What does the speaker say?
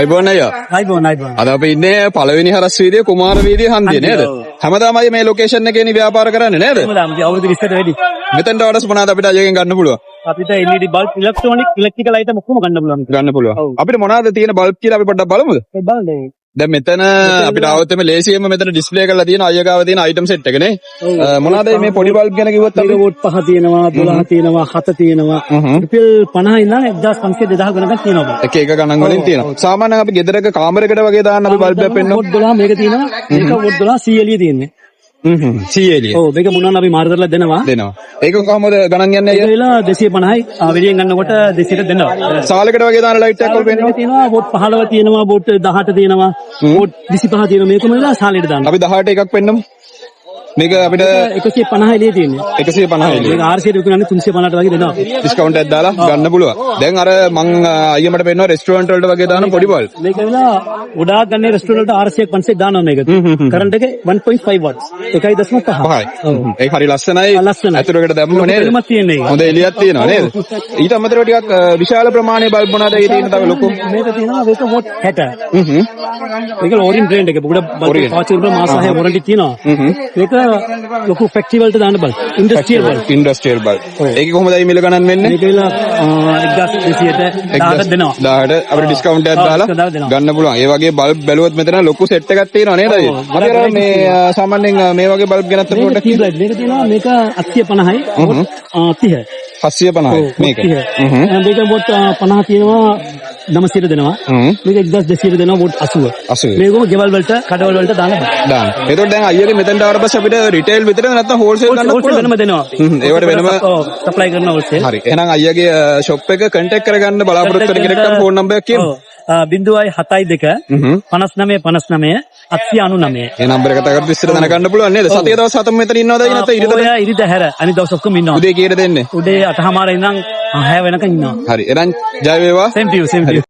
අයිබෝන් අයියා. අයිබෝන්. අද අපි ඉන්නේ පළවෙනි හරස් වීදියේ කුමාර වීදියේ හන්දියේ නේද? හැමදාමයි මේ ලොකේෂන් එකේනේ ව්‍යාපාර කරන්නේ නේද? හැමදාම අවුරුදු 20කට වැඩි. මෙතෙන්ට වඩා මොනවාද අපිට අයගෙන් ගන්න පුළුවන්? අපිට LED බල්බ් ඉලෙක්ට්‍රිකල් අයිටම් ඔක්කොම ගන්න පුළුවන්. ගන්න පුළුවන්. අපිට මොනවාද තියෙන බල්බ් කියලා අපි පොඩ්ඩක් බලමුද? බලන්න. දැන් මෙතන අපිට ආවොත් එමේ ලේසියෙන්ම මෙතන ඩිස්ප්ලේ කරලා තියෙන අයගාව තියෙන අයිටම් සෙට් එක නේ. මොනවාද මේ පොඩි බල්බ් ගැන කිව්වොත් අපි වෝට් 5 තියෙනවා, 12 තියෙනවා, 7 තියෙනවා. රුපියල් 50 ඉඳන් 1500 2000 ගණනක් තියෙනවා. එක ගණන් වලින් තියෙනවා. සාමාන්‍යයෙන් අපි ගෙදරක කාමරයකට වගේ දාන්න අපි බල්බ් එකක් පෙන්නනවා. වෝට් 12 මේක තියෙනවා. මේක වෝට් 12 CLE තියෙන්නේ. CLE. ඔව් මේක මොනවා අපි මාරු කරලා දෙනවා. ඒක කොහොමද ගණන් යන්නේ ඒක වෙලා 250යි. වෙලියෙන් ගන්නකොට 200ට දෙනවා. සාලකට වගේ දාන ලයිට් එකක් වගේ පෙන්නනවා. තියෙනවා වෝට් 15 තියෙනවා, වෝට් 18 තියෙනවා, වෝට් 25 තියෙනවා. මේකම වෙලා සාලෙට දානවා. අපි 18 එකක් පෙන්නමු. මේක අපිට 150 එළිය තියෙන්නේ. 150 එළිය. මේක 400ට විකුණන්නේ 350ට වගේ දෙනවා. ඩිස්කවුන්ට් එකක් දාලා ගන්න පුළුවන්. දැන් අර මං අයියමට පෙන්නවා රෙස්ටුරන්ට් වලට වගේ දාන පොඩි බල්බ්. මේක වෙලා ගොඩාක් ගන්නේ රෙස්ටුරන්ට් වලට 400ක් 500ක් දානවා මේක. කරන්ට් එක 1.5 වොට්ස්. 1.5. ඒක හරි ලස්සනයි. ලස්සනයි. අතුරකට දැම්මම නේද? එළියක් තියෙන්නේ. හොඳ එළියක් තියෙනවා නේද? ඊට අමතරව ටිකක් විශාල ප්‍රමාණයේ බල්බ් මොනවාද ඒ තියෙන තව ලොකු? මේක තියෙනවා මේක වොට් 60. මේක ඕරින් බ්‍රෑන්ඩ් එක. පොඩ බල්බ් පාවිච්චි කරලා මාස 6 වොරන්ටි තියෙනවා. මේක ලොකු ෆැක්ටරි වලට දාන්න බල්බ්. Industrial bulb. ඒකේ කොහොමද මේ මිල ගණන් වෙන්නේ? මේක වෙලා 1200ට 10ට දෙනවා. 10ට අපිට ඩිස්කවුන්ට් එකක් දාලා ගන්න පුළුවන්. ඒ වගේ බල්බ් බැලුවොත් මෙතන ලොකු සෙට් එකක් තියෙනවා නේද? අපි අර මේ සාමාන්‍යයෙන් මේ වගේ බල්බ් ගැනත් පොඩ්ඩක් මේක තියෙනවා මේක 850යි 30. 750 මේක. මේක වොට් 50 තියෙනවා 900ට දෙනවා. මේක 1200ට දෙනවා වොට් 80. මේකම ගෙවල් වලට කඩවල වලට දාන්න. එතකොට දැන් අයියගේ මෙතෙන්ට ආවට පස්සේ අපිට රිටේල් විතරද නැත්නම් හෝල්සේල් ගන්නත් පුළුවන්? වෙනම දෙනවා. ඒවට වෙනම සප්ලයි කරන හෝල්සේල්. හරි. එහෙනම් අයියගේ ෂොප් එක කන්ටැක්ට් කරගන්න බලාපොරොත්තු වෙන කෙනෙක්ට ෆෝන් නම්බර් එකක් කියමු. 0.72 59 59 899. ඒ නම්බර එක තකට විස්තර දැනගන්න පුළුවන් නේද? සතිය දවස් 7 මෙතන ඉන්නවද නැත්නම් ඉරිදා? ඉරිදා හැර අනිත් දවස් ඔක්කොම ඉන්නවා. උදේ කීයට දෙන්නේ? උදේ 8:00 ඉඳන් 6 වෙනකන් ඉන්නවා. හරි. එහෙනම් ජය වේවා. Same to you.